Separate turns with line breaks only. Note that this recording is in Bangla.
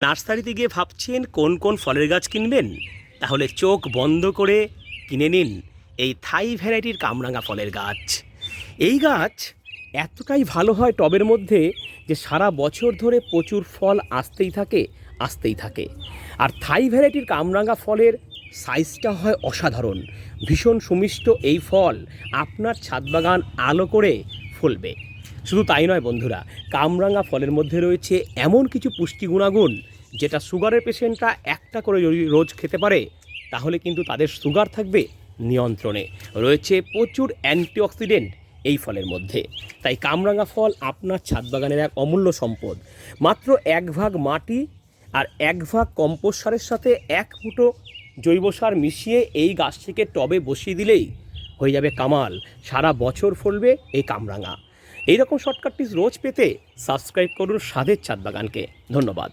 নার্সারিতে গিয়ে ভাবছেন কোন কোন ফলের গাছ কিনবেন? তাহলে চোখ বন্ধ করে কিনে নিন এই থাই ভ্যারাইটির কামরাঙা ফলের গাছ। এই গাছ এতটাই ভালো হয় টবের মধ্যে যে সারা বছর ধরে প্রচুর ফল আসতেই থাকে। আর থাই ভ্যারাইটির কামরাঙা ফলের সাইজটা হয় অসাধারণ, ভীষণ সুমিষ্ট। এই ফল আপনার ছাদ বাগান আলো করে ফলবে। শুধু তাই নয় বন্ধুরা, কামরাঙা ফলের মধ্যে রয়েছে এমন কিছু পুষ্টি গুণাগুণ যেটা সুগারের পেশেন্টরা একটা করে যদি রোজ খেতে পারে তাহলে কিন্তু তাদের সুগার থাকবে নিয়ন্ত্রণে। রয়েছে প্রচুর অ্যান্টিঅক্সিডেন্ট এই ফলের মধ্যে। তাই কামরাঙা ফল আপনার ছাদ বাগানের এক অমূল্য সম্পদ। মাত্র 1 ভাগ মাটি আর 1 ভাগ কম্পোস্ট সারের সাথে 1 মুঠো জৈব সার মিশিয়ে এই গাছটিকে টবে বসিয়ে দিলেই হয়ে যাবে কামাল। সারা বছর ফলবে এই কামরাঙা। এইরকম শর্টকাট টিপস রোজ পেতে সাবস্ক্রাইব করুন স্বাদের ছাদ বাগানকে। ধন্যবাদ।